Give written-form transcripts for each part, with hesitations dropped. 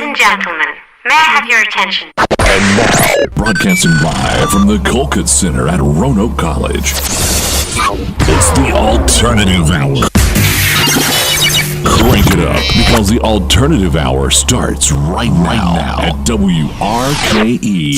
and gentlemen, may I have your attention? And now, broadcasting live from the Colquitt Center at Roanoke College, it's the Alternative Hour. Crank it up, because the Alternative Hour starts right now at WRKE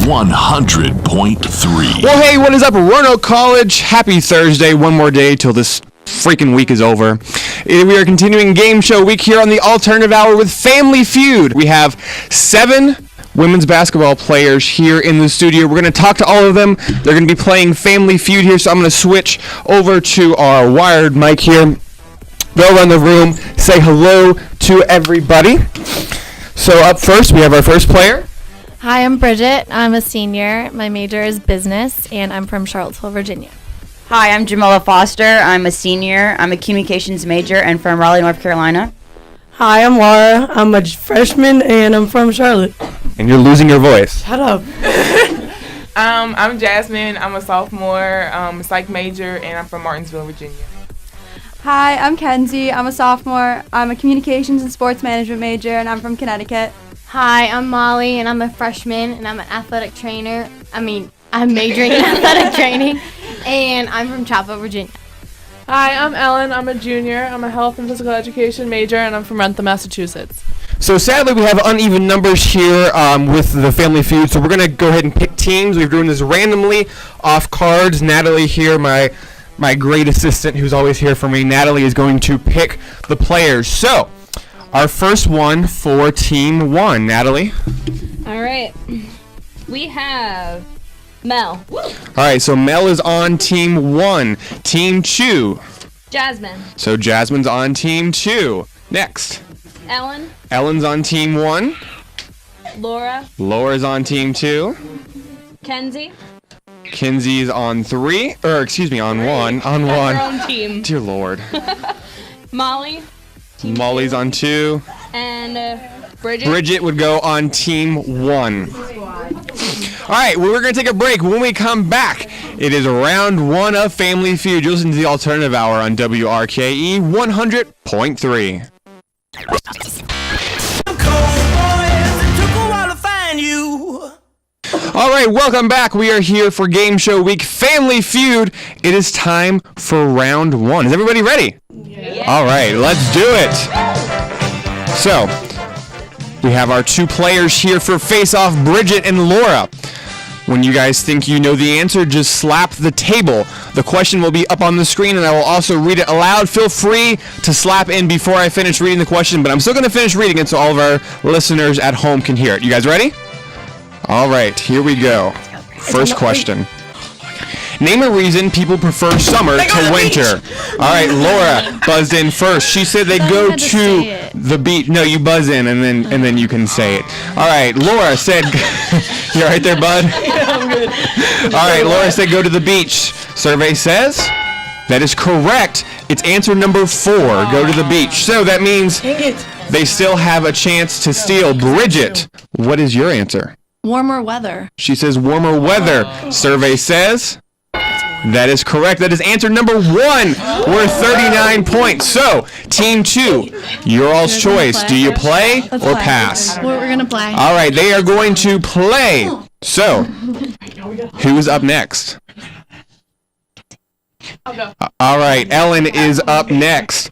100.3. Well, hey, what is up, Roanoke College? Happy Thursday. One more day till this freaking week is over. We are continuing game show week here on the Alternative Hour with Family Feud. We have 7 women's basketball players here in the studio. We're going to talk to all of them. They're going to be playing Family Feud here, so I'm going to switch over to our wired mic here. Go around the room, say hello to everybody. So up first, we have our first player. Hi, I'm Bridget. I'm a senior. My major is business, and I'm from Charlottesville, Virginia. Hi, I'm Jamila Foster. I'm a senior. I'm a communications major and from Raleigh, North Carolina. Hi, I'm Laura. I'm a freshman, and I'm from Charlotte. And you're losing your voice. Shut up. I'm Jasmine. I'm a sophomore, psych major, and I'm from Martinsville, Virginia. Hi, I'm Kenzie. I'm a sophomore. I'm a communications and sports management major, and I'm from Connecticut. Hi, I'm Molly, and I'm a freshman, and I'm an athletic trainer. I'm majoring in athletic training, and I'm from Chapel, Virginia. Hi, I'm Ellen. I'm a junior. I'm a health and physical education major, and I'm from Rentham, Massachusetts. So sadly, we have uneven numbers here with the Family Feud, so we're going to go ahead and pick teams. We're doing this randomly off cards. Natalie here, my great assistant who's always here for me, Natalie, is going to pick the players. So, our first one for Team 1. Natalie? All right. We have Mel. All right, so Mel is on Team 1. Team 2. Jasmine. So Jasmine's on Team 2. Next. Ellen. Ellen's on Team 1. Laura. Laura's on Team 2. Kenzie. Kenzie's on 3. On 1. On 1. Her own team. Dear Lord. Molly. Molly's on 2. And Bridget. Bridget would go on Team 1. All right, well, we're going to take a break. When we come back, it is round 1 of Family Feud. You'll listen to the Alternative Hour on WRKE 100.3. All right, welcome back. We are here for Game Show Week Family Feud. It is time for round 1. Is everybody ready? Yeah. All right, let's do it. So, we have our 2 players here for face-off, Bridget and Laura. When you guys think you know the answer, just slap the table. The question will be up on the screen, and I will also read it aloud. Feel free to slap in before I finish reading the question, but I'm still going to finish reading it so all of our listeners at home can hear it. You guys ready? All right, here we go. First question. Name a reason people prefer summer to winter. All right, Laura buzzed in first. She said they go to the beach. No, you buzz in and then you can say it. All right, Laura said, you all right there, bud? Yeah, I'm good. All right, Laura said go to the beach. Survey says that is correct. It's answer number 4, go to the beach. So that means they still have a chance to steal. Bridget, what is your answer? Warmer weather. She says warmer weather. Survey says that is correct. That is answer number 1. We're 39 points. So, Team 2, your all's choice. Do you play or pass? We're going to play. All right, they are going to play. So, who's up next? I'll go. All right, Ellen is up next.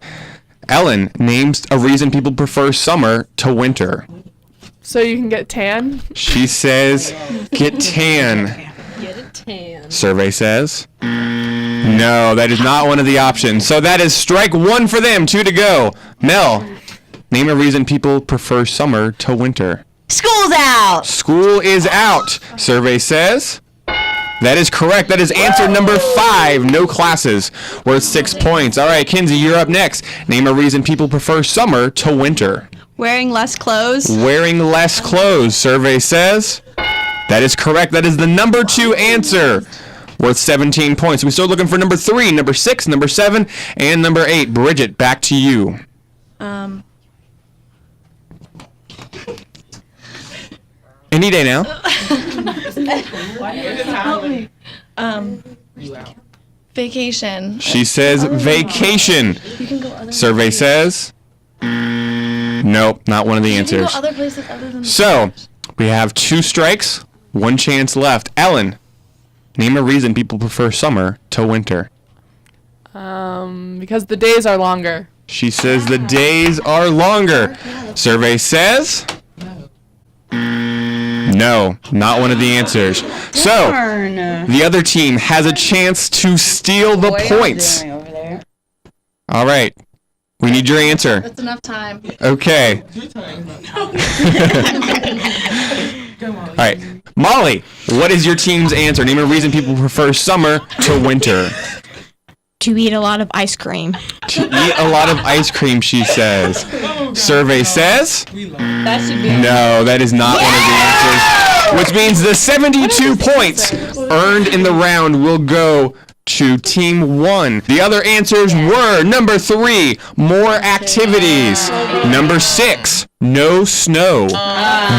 Ellen, names a reason people prefer summer to winter. So you can get tan? She says get tan. Get a tan. Survey says no, that is not one of the options. So that is strike 1 for them. 2 to go. Mel, name a reason people prefer summer to winter. School's out. School is out. Survey says that is correct. That is answer number 5. No classes. Worth 6 points. All right, Kinsey, you're up next. Name a reason people prefer summer to winter. Wearing less clothes. Wearing less clothes. Survey says that is correct. That is the number 2 answer. Worth 17 points. We're still looking for number 3, number 6, number 7, and number 8. Bridget, back to you. Any day now. Help me. Vacation. She says vacation. Survey says Nope, not one of the answers. Other places other than So, we have 2 strikes, 1 chance left. Ellen, name a reason people prefer summer to winter. Because the days are longer. She says the days are longer. Survey says... No, not one of the answers. So, the other team has a chance to steal the points. All right. We need your answer. That's enough time. Okay. All right. Molly, what is your team's answer? Name a reason people prefer summer to winter. To eat a lot of ice cream. To eat a lot of ice cream, she says. Survey says... That should be. No, that is not one of the answers. Which means the 72 points earned in the round will go to Team 1. The other answers were number 3, more activities. Number 6, no snow.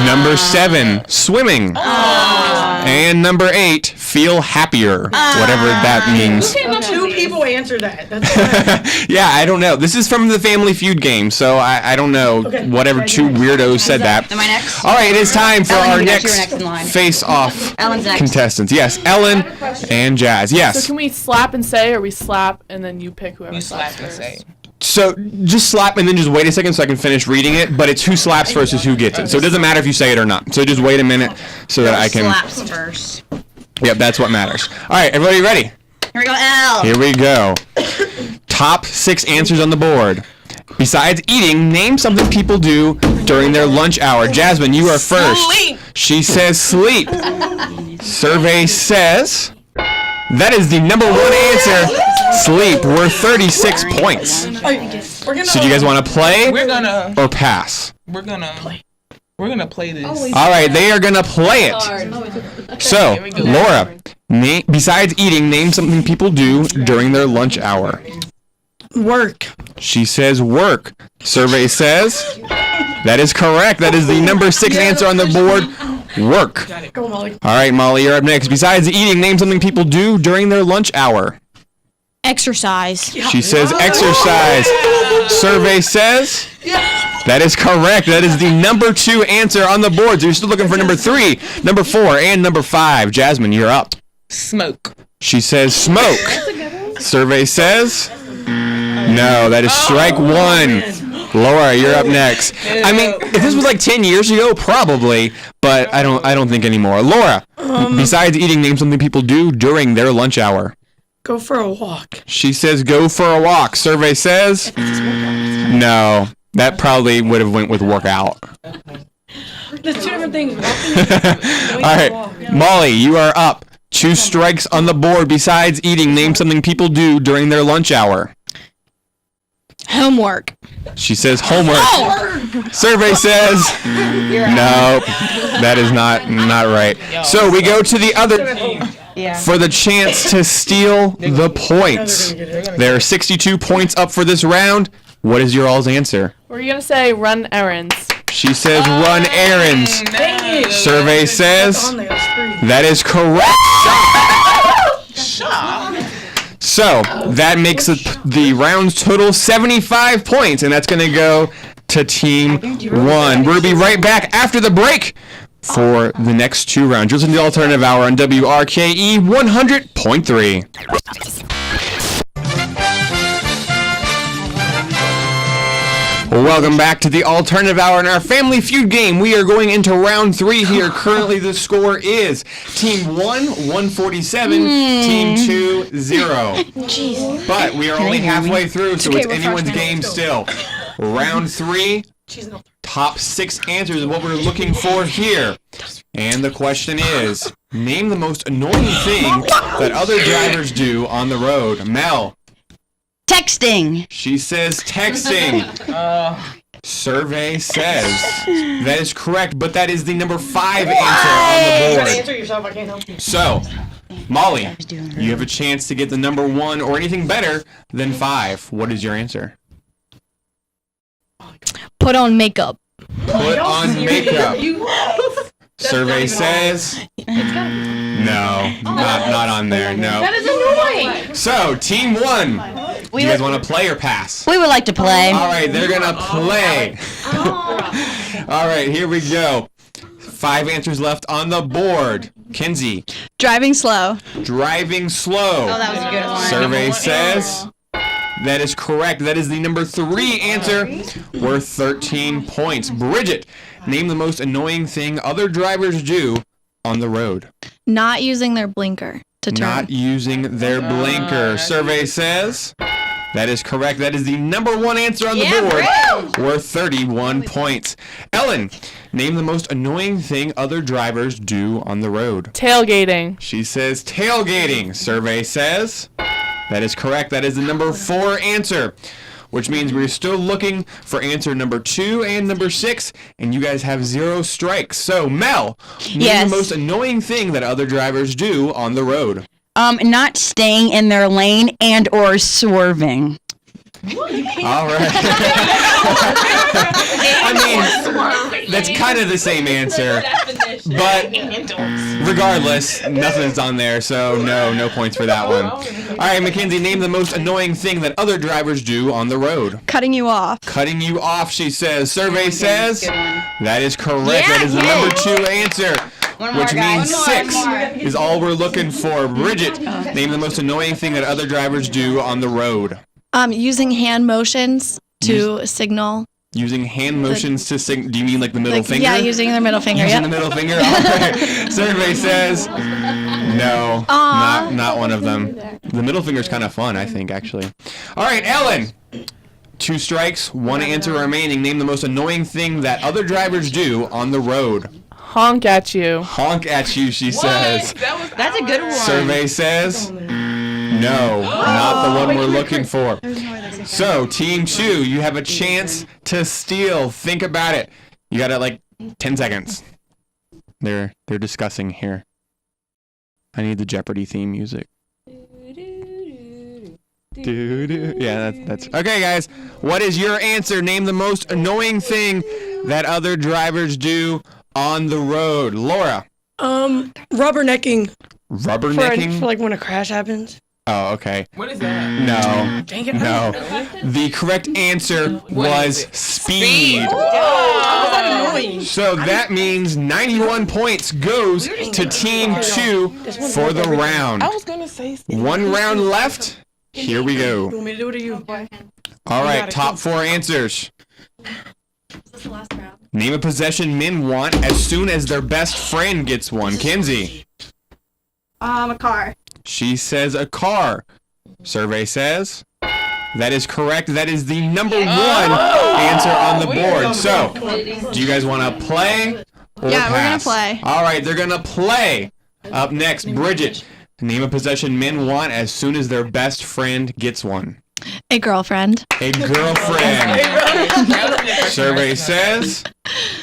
Number 7, swimming. And number 8, feel happier. Whatever that means. Two people answered that. That's Yeah, I don't know. This is from the Family Feud game, so I don't know. Okay. Whatever 2 weirdos said that. Am I next? All right, it is time for Ellen, our you guys, you were next next in line. face-off Ellen's next. contestants. Yes, Ellen and Jazz. So Yes. can we slap and say, or we slap and then you pick whoever You slaps slap and first? say. So just slap and then just wait a second so I can finish reading it. But it's who slaps first is who gets it. So it doesn't matter if you say it or not. So just wait a minute so that I can. Slaps first. Yep, that's what matters. All right, everybody ready? Here we go, L. Here we go. Top 6 answers on the board. Besides eating, name something people do during their lunch hour. Jasmine, you are first. Sleep. She says sleep. Survey says that is the number 1 answer. Sleep. Worth 36 points. So do you guys want to play We're gonna or pass? play this. All right, they are gonna play it. So, Here we go. Laura, besides eating, name something people do during their lunch hour. work. She says work. Survey says that is correct. That is the number 6 answer on the board. Work. Go, Molly. All right, Molly, you're up next. Besides eating, name something people do during their lunch hour. Exercise. She says exercise. Survey says that is correct. That is the number 2 answer on the board. So you're still looking for number 3, number 4, and number 5. Jasmine, you're up. Smoke. She says smoke. Survey says no. That is strike 1. Laura, you're up next. I mean, if this was like 10 years ago, probably, but I don't think anymore. Laura, besides eating, name something people do during their lunch hour. Go for a walk. She says go for a walk. Survey says no. That probably would have went with workout. There's 2 different things. All right, Molly, you are up. 2 strikes on the board. Besides eating, name something people do during their lunch hour. Homework. She says homework. Survey says no. That is not right. So we go to the other for the chance to steal the points. There are 62 points up for this round. What is your all's answer? We're gonna say run errands. She says run errands. Survey says that is correct. So that makes the round's total 75 points, and that's going to go to Team 1. We'll be right back after the break for the next 2 rounds. You're listening to the Alternative Hour on WRKE 100.3. Welcome back to the Alternative Hour in our Family Feud game. We are going into round 3 here. Currently, the score is Team 1, 147, Team 2, 0. Jeez. But we are only halfway through, so it's anyone's game still. Round 3, top 6 answers is what we're looking for here. And the question is, name the most annoying thing that other drivers do on the road. Mel. Texting. She says texting. Survey says that is correct, but that is the number 5 answer on the board. Answer yourself. I can't help you. So, Molly, you have a chance to get the number 1 or anything better than 5. What is your answer? Put on makeup. Put on makeup. Survey says no, not on there. No. That is annoying. So, Team 1. Do you guys want to play or pass? We would like to play. All right, they're going to play. All right, here we go. 5 answers left on the board. Kinsey. Driving slow. Driving slow. Oh, that was a good one. Survey says that is correct. That is the number 3 answer, worth 13 points. Bridget, name the most annoying thing other drivers do on the road. Not using their blinker to turn. Not using their blinker. Survey says that is correct. That is the number 1 answer on the board, worth 31 points. Ellen, name the most annoying thing other drivers do on the road. Tailgating. She says tailgating. Survey says that is correct. That is the number 4 answer, which means we're still looking for answer number 2 and number 6, and you guys have 0 strikes. So, Mel, name the most annoying thing that other drivers do on the road. Not staying in their lane and or swerving. All right. I mean, that's kind of the same answer, but regardless, nothing's on there, so no points for that one. All right, Mackenzie, name the most annoying thing that other drivers do on the road. Cutting you off. Cutting you off, she says. Survey says that is correct. That is the number 2 answer. Which means 6 is all we're looking for. Bridget, name the most annoying thing that other drivers do on the road. Using hand motions to signal. Using hand motions to signal. Do you mean like the middle finger? Yeah, using their middle finger. Using the middle finger? All right. Survey says no, not one of them. The middle finger's kind of fun, I think, actually. All right, Ellen. 2 strikes, 1 answer remaining. Name the most annoying thing that other drivers do on the road. Honk at you. Honk at you, she says. That's a good one. Survey says no, not the one we're looking for. So, Team 2, you have a chance to steal. Think about it. You got like 10 seconds. They're discussing here. I need the Jeopardy theme music. Yeah, that's okay, guys. What is your answer? Name the most annoying thing that other drivers do on the road. Laura. Rubbernecking. Rubbernecking? For like when a crash happens. Oh, okay. What is that? No. Dang it. No. The correct answer was speed. So that means 91 points goes to Team 2 for the round. I was going to say 1 round left. Here we You want go. me to do it or you? All right, top 4 answers. Name a possession men want as soon as their best friend gets one. Kinsey. A car. She says a car. Survey says that is correct. That is the number 1 answer on the board. So, do you guys want to play or Yeah, we're gonna pass? play. All right, they're going to play. Up next, Bridget. Name a possession men want as soon as their best friend gets one. A girlfriend. A girlfriend. Survey says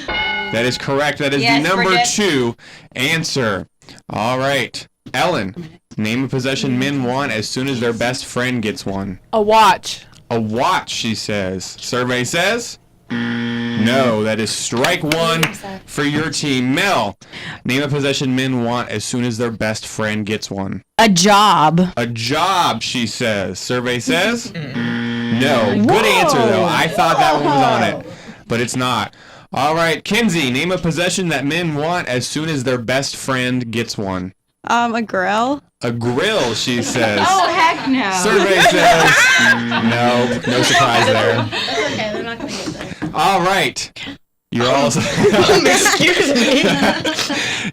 that is correct. That is the number Bridget. 2 answer. All right. Ellen, name a possession men want as soon as their best friend gets one. A watch. A watch, she says. Survey says no. That is strike 1 for your team. Mel, name a possession men want as soon as their best friend gets one. A job. A job, she says. Survey says no. Good answer, though. I thought that one was on it, but it's not. All right, Kinsey, name a possession that men want as soon as their best friend gets one. A grill. A grill, she says. Oh, heck no. Survey says no surprise there. That's okay. They're not gonna get there. All right. You're all's Excuse me.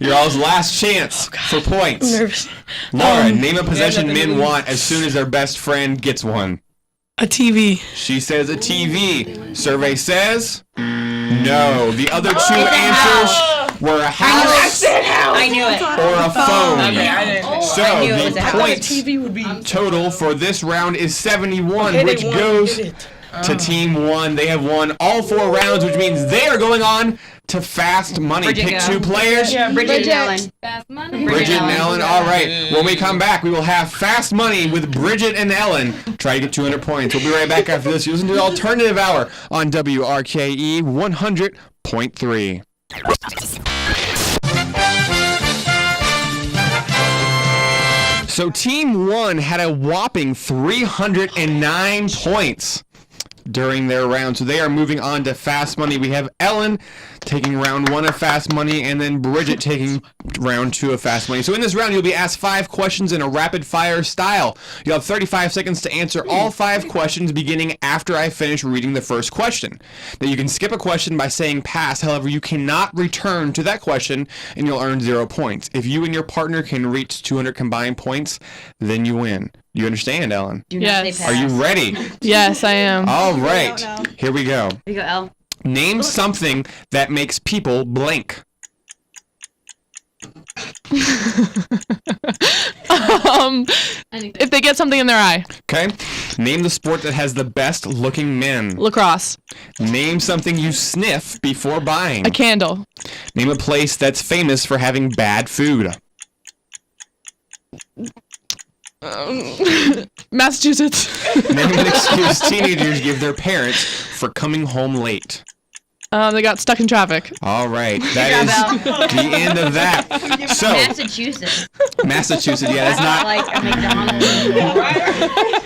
You're all's last chance for points. I'm nervous. Laura, name a possession men want as soon as their best friend gets one. A TV. She says a TV. Survey says no. The other 2 answers were a house I knew it. or a phone. Okay, I didn't. So knew it was the a house. points TV would be. total for this round is 71, Okay, which they won. goes Get it. to Team 1. They have won all 4 rounds, which means they are going on to Fast Money. Bridget, Pick go. 2 players. Bridget and Ellen. Fast money. Bridget and Ellen. All right. When we come back, we will have Fast Money with Bridget and Ellen. Try to get 200 points. We'll be right back after this. You listen to the Alternative Hour on WRKE 100.3. So Team 1 had a whopping 309 points during their round. So they are moving on to Fast Money. We have Ellen taking round 1 of Fast Money, and then Bridget taking round 2 of Fast Money. So in this round, you'll be asked 5 questions in a rapid-fire style. You'll have 35 seconds to answer all 5 questions beginning after I finish reading the first question. Now, you can skip a question by saying pass. However, you cannot return to that question, and you'll earn 0 points. If you and your partner can reach 200 combined points, then you win. You understand, Ellen? Yes. Are you ready? Yes, I am. All right. Here we go. Here you go, Elle. Name something that makes people blink. If they get something in their eye. Okay. Name the sport that has the best looking men. Lacrosse. Name something you sniff before buying. A candle. Name a place that's famous for having bad food. Massachusetts. Name an excuse teenagers give their parents for coming home late. They got stuck in traffic. All right, that is the end of that. So Massachusetts, yeah, that's not like a McDonald's,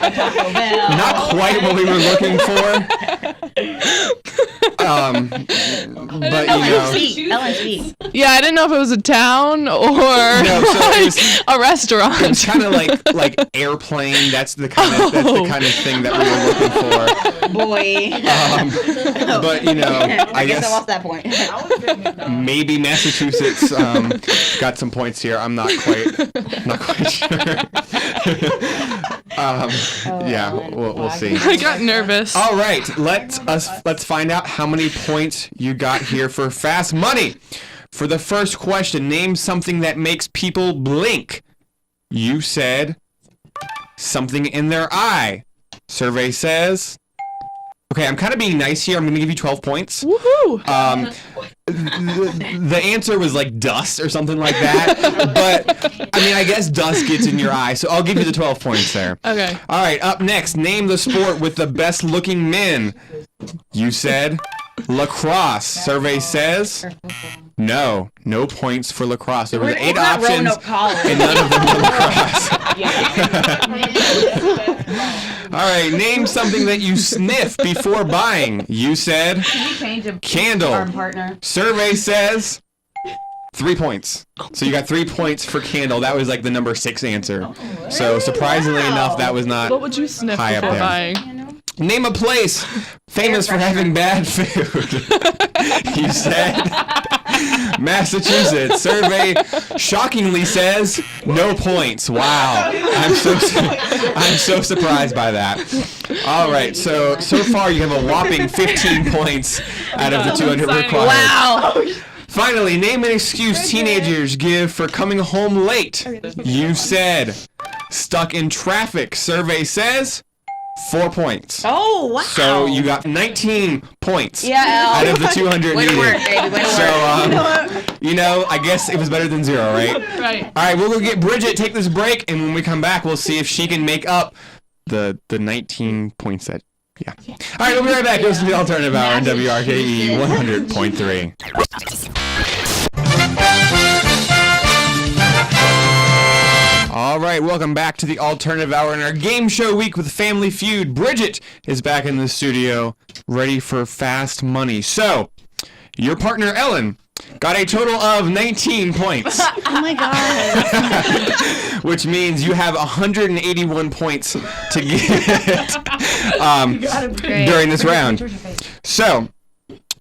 a Taco Bell. not quite what we were looking for. But you know, LSD. Yeah, I didn't know if it was a town or No, so it's- a restaurant. it's kind of like airplane. That's the kind of thing that we were looking for. Boy. But you know, I I guess lost that point. maybe Massachusetts got some points here. I'm not quite sure. Yeah, we'll see. I got nervous. All right, let's find out how many points you got here for Fast Money. For the first question, name something that makes people blink. You said something in their eye. Survey says. Okay, I'm kind of being nice here. I'm going to give you 12 points. Woohoo! The answer was like dust or something like that. But, I mean, I guess dust gets in your eye, so I'll give you the 12 points there. Okay. All right, up next, name the sport with the best looking men. You said lacrosse. Survey says no points for lacrosse. There was 8 options, and none of them were lacrosse. All right, name something that you sniff before buying. You said candle. Survey says 3 points. So you got 3 points for candle. That was like the number 6 answer. So surprisingly enough, that was not What would you sniff high up before there. buying? Name a place famous for having bad food. You said Massachusetts. Survey shockingly says no points. Wow, I'm so surprised by that. All right, so far you have a whopping 15 points out of the 200 required. Wow. Finally, name an excuse teenagers give for coming home late. You said stuck in traffic. Survey says 4 points. Oh, wow. So you got 19 points Yeah, out of the 200 Way to needed. work, baby. Way to So, work. I guess it was better than 0, right? Right. All right, we'll go get Bridget, take this break, and when we come back, we'll see if she can make up the 19 points that, yeah. All right, we'll be right back. Listen to the Alternative Hour on WRKE 100.3. All right, welcome back to the Alternative Hour in our game show week with Family Feud. Bridget is back in the studio, ready for Fast Money. So, your partner, Ellen, got a total of 19 points. Oh my god. Which means you have 181 points to get during this round. So,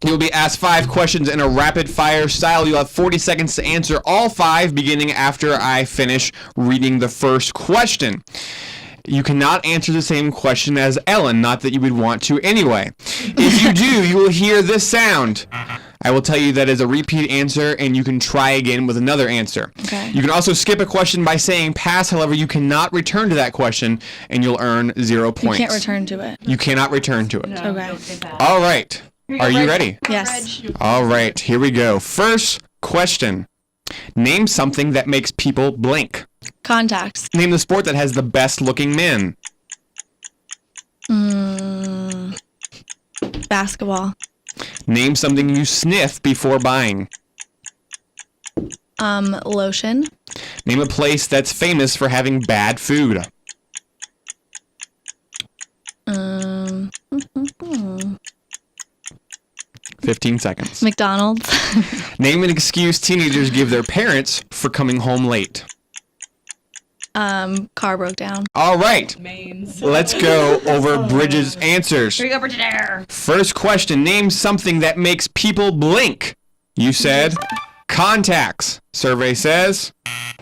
you'll be asked 5 questions in a rapid-fire style. You'll have 40 seconds to answer all 5, beginning after I finish reading the first question. You cannot answer the same question as Ellen, not that you would want to anyway. If you do, you will hear this sound. I will tell you that is a repeat answer, and you can try again with another answer. Okay. You can also skip a question by saying pass. However, you cannot return to that question, and you'll earn 0 points. You can't return to it. You cannot return to it. Okay. All right. Are you ready? Yes. All right, here we go. First question. Name something that makes people blink. Contacts. Name the sport that has the best looking men. Basketball. Name something you sniff before buying. Lotion. Name a place that's famous for having bad food. 15 seconds. McDonald's. Name an excuse teenagers give their parents for coming home late. Car broke down. All right. Let's go over Bridget's answers. Here you go, Bridget. First question. Name something that makes people blink. You said contacts. Survey says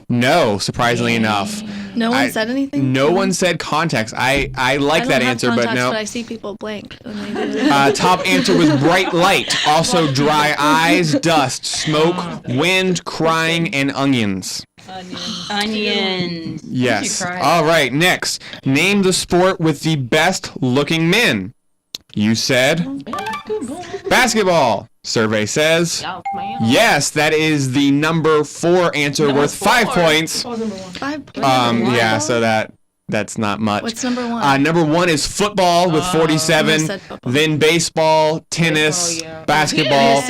no, surprisingly enough. No one said anything? No one said contacts. I like that answer, but no. But I see people blink when they do it. Top answer was bright light. Also dry eyes, dust, smoke, wind, crying, and onions. Onions. Yes. All right, next. Name the sport with the best looking men. You said basketball. Survey says yes, that is the number 4 answer worth 5 points. 5 points. Yeah, so that's not much. What's number 1? Number 1 is football with 47, then baseball, tennis, basketball,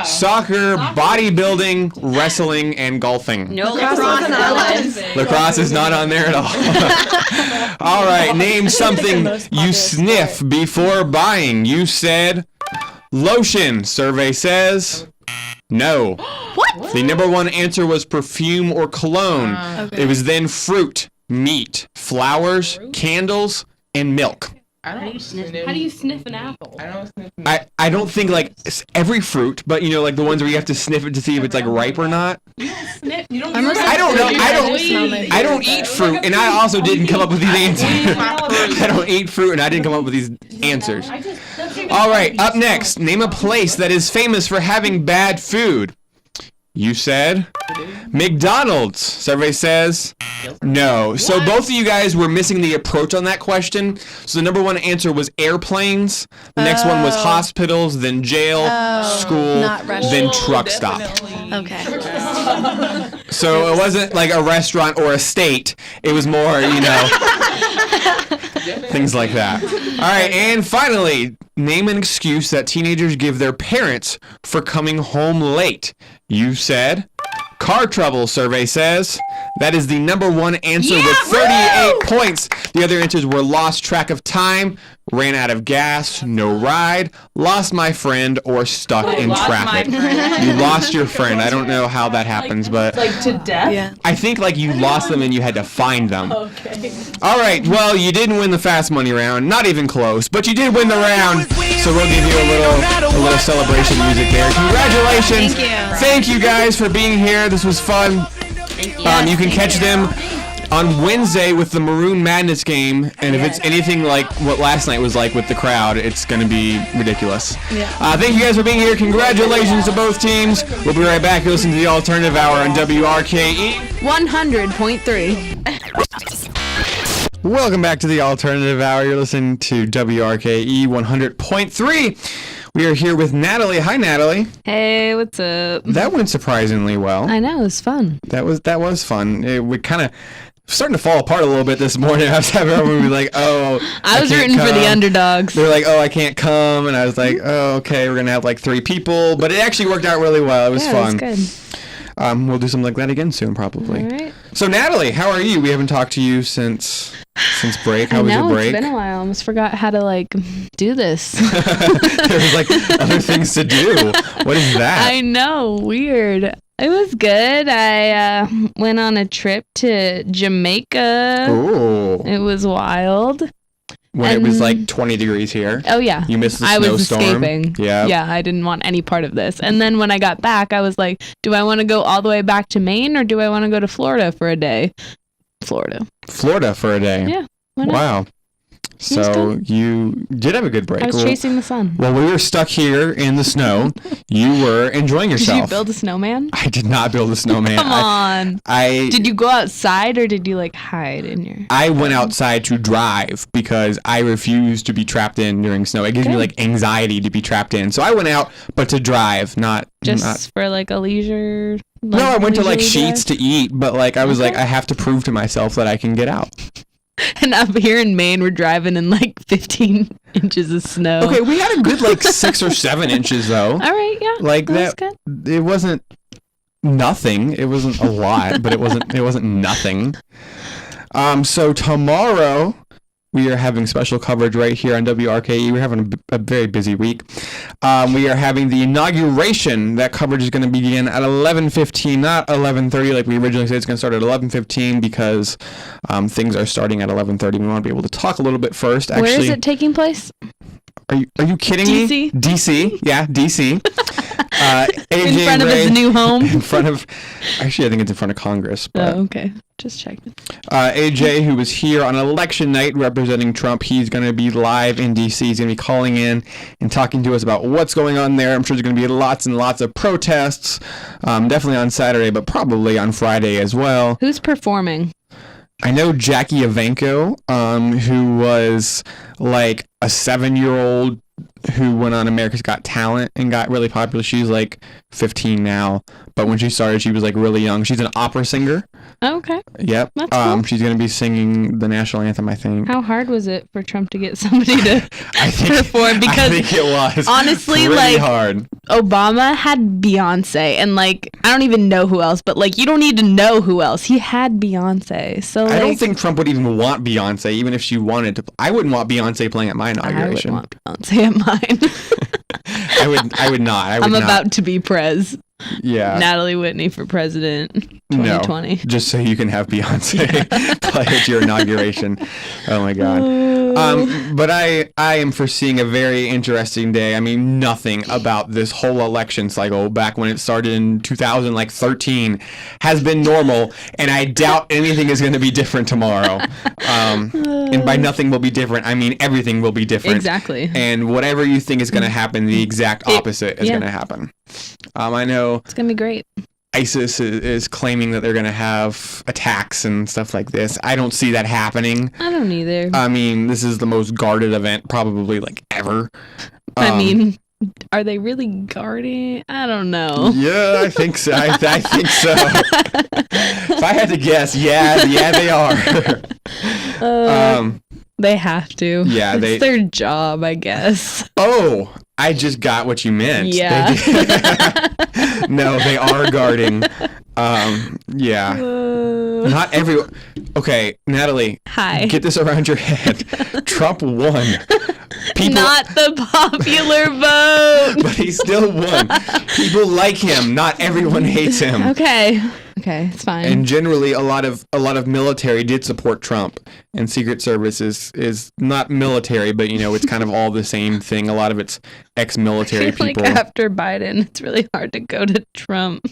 soccer, bodybuilding, wrestling, and golfing. No lacrosse. Lacrosse is not on there at all. All right, name something you sniff before buying. You said lotion. Survey says no. What? The number 1 answer was perfume or cologne. Okay. It was then fruit, meat, flowers, candles, and milk. How do you sniff an apple? I don't sniff. I don't think like every fruit, but you know, like the ones where you have to sniff it to see if it's like ripe or not. You don't know. I don't eat fruit, and I also didn't come up with these answers. I don't eat fruit, and I didn't come up with these answers. All right, up next, name a place that is famous for having bad food. You said McDonald's. Survey says no. So both of you guys were missing the approach on that question. So the number 1 answer was airplanes. The next one was hospitals, then jail, school, then truck stop. Okay. So it wasn't like a restaurant or a state. It was more, you know, things like that. All right, and finally, name an excuse that teenagers give their parents for coming home late. You said car trouble. Survey says that is the number 1 answer with 38 points. The other answers were lost track of time, ran out of gas, no ride, lost my friend, or stuck in traffic. You lost your friend. I don't know how that happens, but Like to death? Yeah. I think like you lost them and you had to find them. Okay. All right, well, you didn't win the fast money round, not even close, but you did win the round. So we'll give you a little celebration music there. Congratulations. Thank you guys for being here. This was fun. You can catch them on Wednesday with the Maroon Madness game, and if it's anything like what last night was like with the crowd, it's going to be ridiculous. Thank you guys for being here. Congratulations to both teams. We'll be right back. You're listening to the Alternative Hour on WRKE 100.3. Welcome back to the Alternative Hour. You're listening to WRKE 100.3. We are here with Natalie. Hi, Natalie. Hey, what's up? That went surprisingly well. I know, it was fun. That was fun. We kind of starting to fall apart a little bit this morning. I was having everyone be like, "Oh, I was rooting for the underdogs." They were like, "Oh, I can't come," and I was like, "Oh, okay, we're gonna have like 3 people." But it actually worked out really well. It was fun. It was good. We'll do something like that again soon, probably. All right. So, Natalie, how are you? We haven't talked to you since break. How was your break? It's been a while. I almost forgot how to like do this. There was like other things to do. What is that? I know, weird. It was good. I went on a trip to Jamaica. Ooh. It was wild. When it was like 20 degrees here. Oh yeah. You missed the I was snowstorm. escaping. Yeah. Yeah, I didn't want any part of this. And then when I got back, I was like, do I want to go all the way back to Maine or do I want to go to Florida for a day? Florida for a day. Yeah. Why not? Wow. So you did have a good break. I was chasing the sun. Well, we were stuck here in the snow. You were enjoying yourself. Did you build a snowman? I did not build a snowman. Come on. Did you go outside or did you like hide in your... I went outside to drive because I refuse to be trapped in during snow. It gives me like anxiety to be trapped in. So I went out, but to drive, not for like a leisure... no, I went to like Sheets to eat, but like I was like, I have to prove to myself that I can get out. And up here in Maine, we're driving in like 15 inches of snow. Okay, we had a good like 6 or 7 inches though. All right, yeah. Like that. Good. It wasn't. nothing. It wasn't a lot, but it wasn't nothing. So tomorrow we are having special coverage right here on WRKE. We're having a very busy week. We are having the inauguration. That coverage is going to begin at 11:15, not 11:30 like we originally said. It's going to start at 11:15 because things are starting at 11:30. We want to be able to talk a little bit first. Actually, Where is it taking place? Are you kidding me? DC. Yeah, DC. AJ In front of Ray, his new home? Actually, I think it's in front of Congress. But, Oh, okay. Just checking. AJ, who was here on election night representing Trump, he's going to be live in DC. He's going to be calling in and talking to us about what's going on there. I'm sure there's going to be lots and lots of protests, definitely on Saturday, but probably on Friday as well. Who's performing? I know Jackie Evancho, who was like a 7-year-old who went on America's Got Talent and got really popular. She's like 15 now, but when she started, she was like really young. She's an opera singer. Okay. Yep. That's cool. She's going to be singing the national anthem, I think. How hard was it for Trump to get somebody to perform? I Because think it was honestly, pretty like hard. Obama had Beyonce, and like I don't even know who else, but like you don't need to know who else. He had Beyonce, so I like, don't think Trump would even want Beyonce, even if she wanted to. I wouldn't want Beyonce playing at my inauguration. I would want Beyonce at mine. I would not. I'm about to be prez. Yeah. Natalie Whitney for president 2020. No, just so you can have Beyonce play at your inauguration. Oh my God. But I am foreseeing a very interesting day. I mean, nothing about this whole election cycle back when it started in 2013 has been normal, and I doubt anything is going to be different tomorrow. And by nothing will be different, I mean everything will be different. Exactly. And whatever you think is going to happen, the exact opposite is going to happen. I know it's going to be great. ISIS is claiming that they're going to have attacks and stuff like this. I don't see that happening. I don't either. I mean, this is the most guarded event probably like ever. I mean, are they really guarding? I don't know. Yeah, I think so. I think so. If I had to guess, yeah, they are. They have to. Yeah, it's their job, I guess. Oh, I just got what you meant. Yeah. No, they are guarding. Yeah. Not everyone. Okay, Natalie. Hi. Get this around your head. Trump won. Not the popular vote. But he still won. People like him. Not everyone hates him. Okay, it's fine. And generally, a lot of military did support Trump, and Secret Service is not military, but you know it's kind of all the same thing. A lot of it's ex-military people. Like after Biden, it's really hard to go to Trump.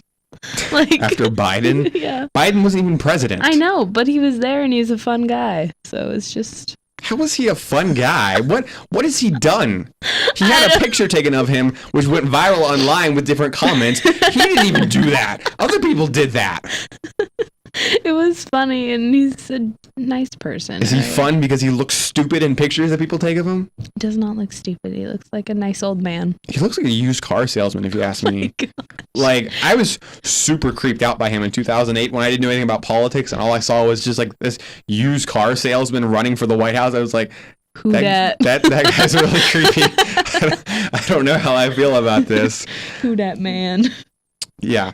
Like after Biden, yeah, Biden wasn't even president. I know, but he was there and he's a fun guy. So it's just. How was he a fun guy? What has he done? He had a picture taken of him, which went viral online with different comments. He didn't even do that. Other people did that. It was funny, and he's a nice person. Is he fun because he looks stupid in pictures that people take of him? He does not look stupid. He looks like a nice old man. He looks like a used car salesman, if you ask me. Like, I was super creeped out by him in 2008 when I didn't know anything about politics, and all I saw was just like this used car salesman running for the White House. I was like, Who dat? That guy's really creepy. I don't know how I feel about this. Who dat man? Yeah.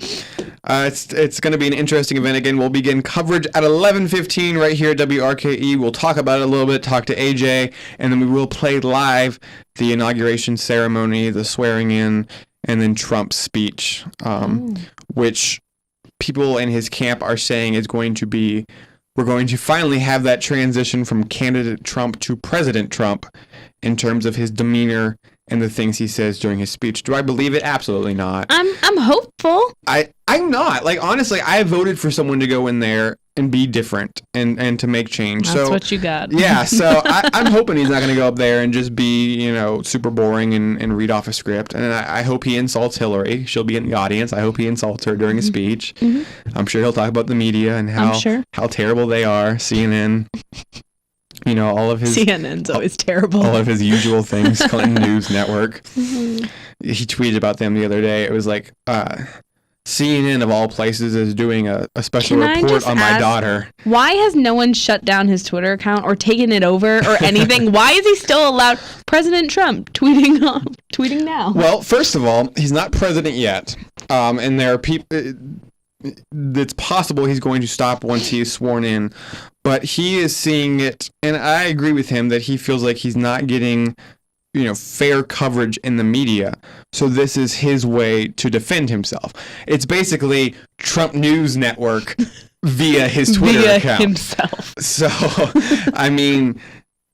It's going to be an interesting event. Again, we'll begin coverage at 11:15 right here at WRKE. We'll talk about it a little bit, talk to AJ, and then we will play live the inauguration ceremony, the swearing in, and then Trump's speech, which people in his camp are saying is going to be, we're going to finally have that transition from candidate Trump to President Trump in terms of his demeanor and the things he says during his speech. Do I believe it? Absolutely not. I'm hopeful. I'm not. Like, honestly, I voted for someone to go in there and be different and to make change. That's so what you got. Yeah, so I'm hoping he's not going to go up there and just be, you know, super boring and read off a script. And I hope he insults Hillary. She'll be in the audience. I hope he insults her during a speech. Mm-hmm. I'm sure he'll talk about the media and how terrible they are. CNN. You know, all of his... CNN's always terrible. All of his usual things. Clinton News Network. Mm-hmm. He tweeted about them the other day. It was like, CNN of all places is doing a special report on my daughter. Why has no one shut down his Twitter account or taken it over or anything? Why is he still allowed? President Trump tweeting now. Well, first of all, he's not president yet. And there are people. It's possible he's going to stop once he is sworn in, but he is seeing it, and I agree with him that he feels like he's not getting, fair coverage in the media. So this is his way to defend himself. It's basically Trump News Network via his Twitter account. Himself. So, I mean,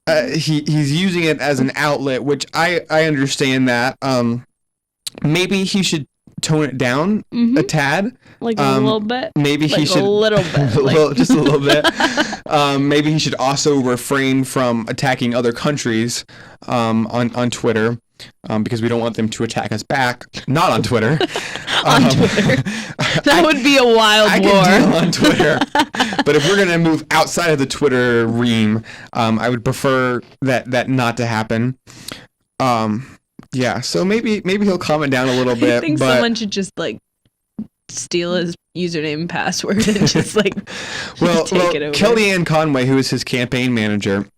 he's using it as an outlet, which I understand that. Maybe he should tone it down a tad. Like a little bit. Maybe he should. A little bit. Just a little bit. Maybe he should also refrain from attacking other countries on Twitter. Because we don't want them to attack us back. Not on Twitter. On Twitter. That would be a wild I war. can deal on Twitter. But if we're going to move outside of the Twitter realm, I would prefer that not to happen. Yeah, so maybe he'll calm it down a little bit. I think but someone should just steal his username and password and just take it over. Kellyanne Conway, who is his campaign manager,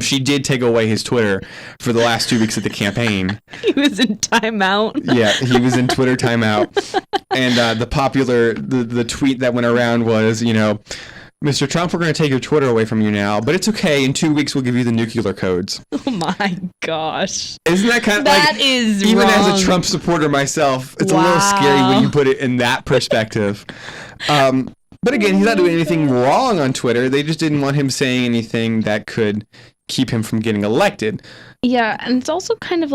she did take away his Twitter for the last 2 weeks of the campaign. He was in timeout. Yeah, he was in Twitter timeout. And the tweet that went around was, Mr. Trump, we're going to take your Twitter away from you now, but it's okay. In 2 weeks, we'll give you the nuclear codes. Oh my gosh. Isn't that kind of that is even wrong. as a Trump supporter myself, it's a little scary when you put it in that perspective. But again, he's not doing anything wrong on Twitter. They just didn't want him saying anything that could keep him from getting elected. Yeah, and it's also kind of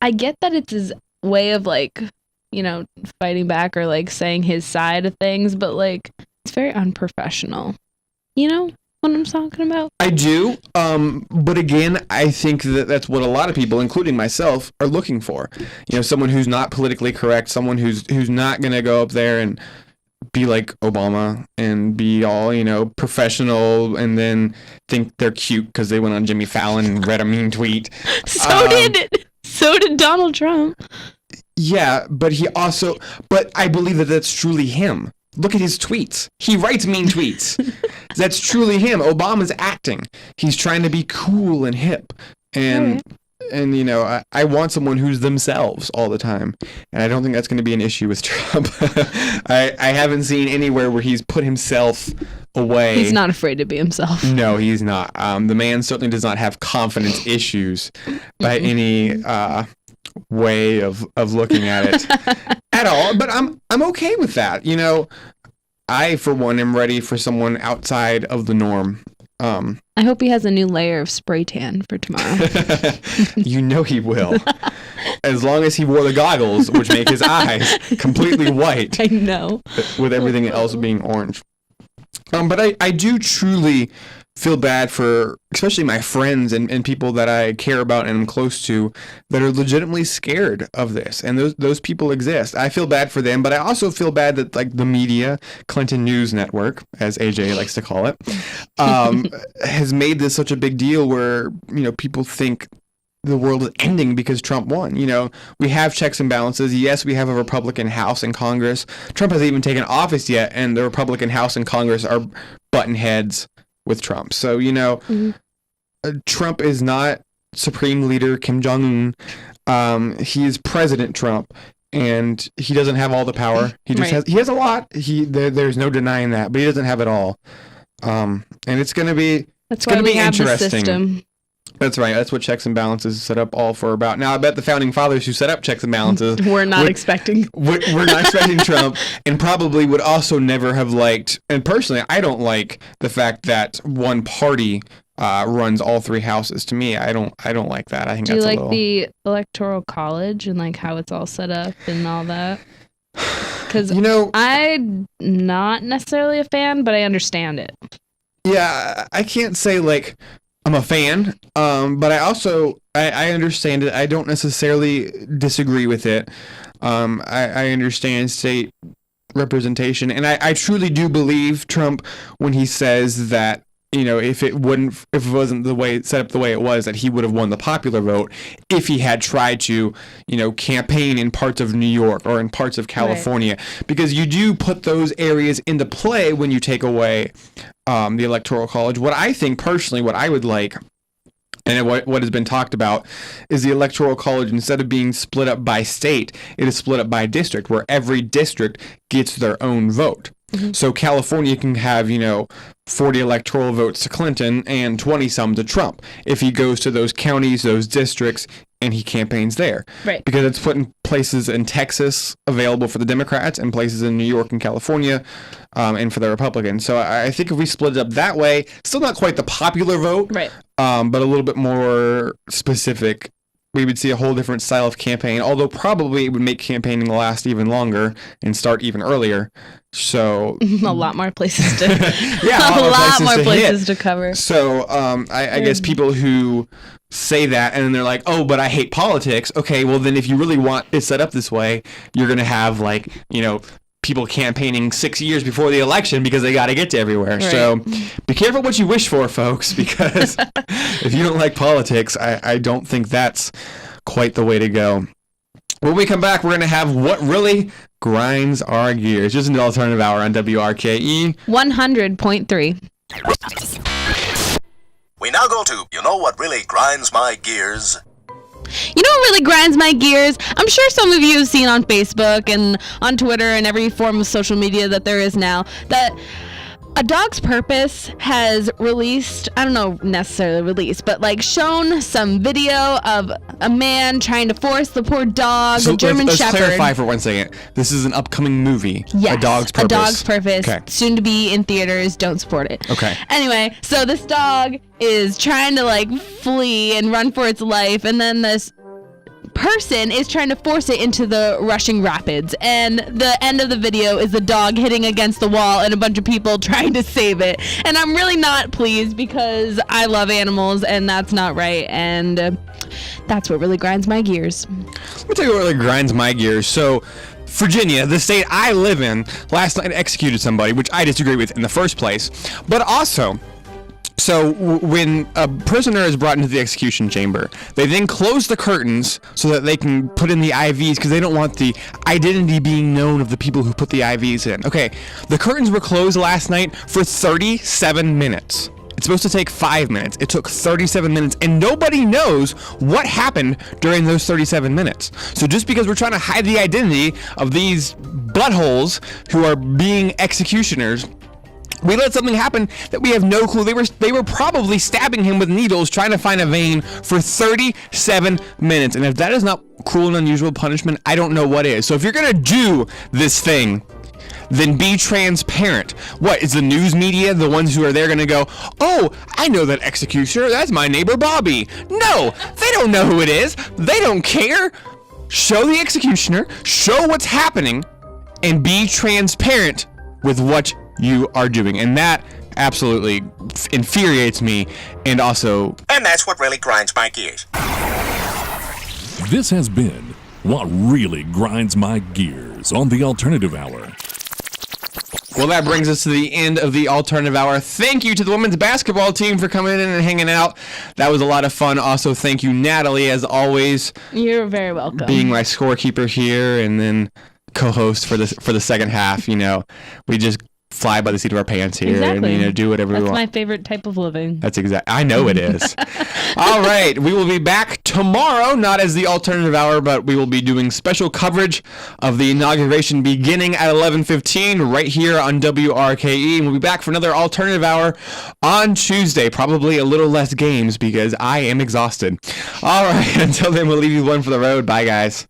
I get that it's his way of fighting back or saying his side of things, but it's very unprofessional. You know what I'm talking about? I do. But again, I think that's what a lot of people, including myself, are looking for. Someone who's not politically correct, someone who's not going to go up there and be like Obama and be all, professional and then think they're cute because they went on Jimmy Fallon and read a mean tweet. So did Donald Trump. Yeah, but I believe that that's truly him. Look at his tweets. He writes mean tweets. That's truly him. Obama's acting. He's trying to be cool and hip. And I want someone who's themselves all the time. And I don't think that's going to be an issue with Trump. I haven't seen anywhere where he's put himself away. He's not afraid to be himself. No, he's not. The man certainly does not have confidence issues by any way of looking at it at all. But I'm okay with that. I, for one, am ready for someone outside of the norm. I hope he has a new layer of spray tan for tomorrow. He will. As long as he wore the goggles, which make his eyes completely white. I know. With everything else being orange. But I do truly feel bad for especially my friends and people that I care about and am close to that are legitimately scared of this. And those people exist. I feel bad for them, but I also feel bad that the media, Clinton News Network, as AJ likes to call it, has made this such a big deal where, people think the world is ending because Trump won. We have checks and balances. Yes, we have a Republican House and Congress. Trump hasn't even taken office yet, and the Republican House and Congress are button heads with Trump. So, Trump is not Supreme Leader Kim Jong-un. He is President Trump, and he doesn't have all the power. He just has a lot. There's no denying that, but he doesn't have it all. And it's going to be interesting. That's right. That's what checks and balances is set up all for about. Now, I bet the founding fathers who set up checks and balances we're not expecting Trump, and probably would also never have liked. And personally, I don't like the fact that one party runs all three houses. To me, I don't like that. I think Do you that's like the Electoral College and how it's all set up and all that? Because I'm not necessarily a fan, but I understand it. Yeah, I can't say I'm a fan, but I also I understand it. I don't necessarily disagree with it. I understand state representation, and I truly do believe Trump when he says that if it wasn't the way set up the way it was, that he would have won the popular vote if he had tried to campaign in parts of New York or in parts of California, because you do put those areas into play when you take away the Electoral College. What I think personally, what I would like And what has been talked about is the Electoral College, instead of being split up by state, it is split up by district, where every district gets their own vote. So California can have, 40 electoral votes to Clinton and 20-some to Trump if he goes to those counties, those districts, and he campaigns there. Right. Because it's putting places in Texas available for the Democrats and places in New York and California and for the Republicans. So I think if we split it up that way, still not quite the popular vote, Right. But a little bit more specific, we would see a whole different style of campaign, although probably it would make campaigning last even longer and start even earlier. So a lot more places to yeah, a lot more places hit. to cover. So I guess people who say that and then they're like, oh, but I hate politics. Okay, well then if you really want it set up this way, you're gonna have people campaigning 6 years before the election because they got to get to everywhere. Right. So be careful what you wish for, folks, because if you don't like politics, I don't think that's quite the way to go. When we come back, we're going to have What Really Grinds Our Gears. Just an alternative hour on WRKE 100.3. We now go to You Know What Really Grinds My Gears. You know what really grinds my gears? I'm sure some of you have seen on Facebook and on Twitter and every form of social media that there is now that A Dog's Purpose has released, I don't know necessarily released, but shown some video of a man trying to force the poor dog, a German let's Shepherd. Clarify for 1 second. This is an upcoming movie. Yes, A Dog's Purpose. A Dog's Purpose. Okay. Soon to be in theaters. Don't support it. Okay. Anyway, so this dog is trying to flee and run for its life, and then this person is trying to force it into the rushing rapids, and the end of the video is the dog hitting against the wall and a bunch of people trying to save it. And I'm really not pleased because I love animals and that's not right, and that's what really grinds my gears. Let me tell you what really grinds my gears. So Virginia, the state I live in, last night executed somebody, which I disagree with in the first place, but also so when a prisoner is brought into the execution chamber, they then close the curtains so that they can put in the IVs because they don't want the identity being known of the people who put the IVs in. Okay, the curtains were closed last night for 37 minutes. It's supposed to take 5 minutes. It took 37 minutes, and nobody knows what happened during those 37 minutes. So just because we're trying to hide the identity of these buttholes who are being executioners, we let something happen that we have no clue. They were probably stabbing him with needles trying to find a vein for 37 minutes. And if that is not cruel and unusual punishment, I don't know what is. So if you're going to do this thing, then be transparent. What, is the news media the ones who are there going to go, oh, I know that executioner, that's my neighbor Bobby? No, they don't know who it is. They don't care. Show the executioner, show what's happening, and be transparent with what you are doing. And that absolutely infuriates me, and that's what really grinds my gears. This has been What Really Grinds My Gears on the Alternative Hour. Well, that brings us to the end of the Alternative Hour. Thank you to the women's basketball team for coming in and hanging out. That was a lot of fun. Also, thank you, Natalie, as always. You're very welcome. Being my scorekeeper here and then co-host for the second half. We just fly by the seat of our pants here and do whatever we want. That's my favorite type of living. That's exactly. I know it is. All right, we will be back tomorrow, not as the Alternative Hour, but we will be doing special coverage of the inauguration beginning at 11:15 right here on WRKE. And we'll be back for another Alternative Hour on Tuesday. Probably a little less games because I am exhausted. All right, until then, we'll leave you one for the road. Bye, guys.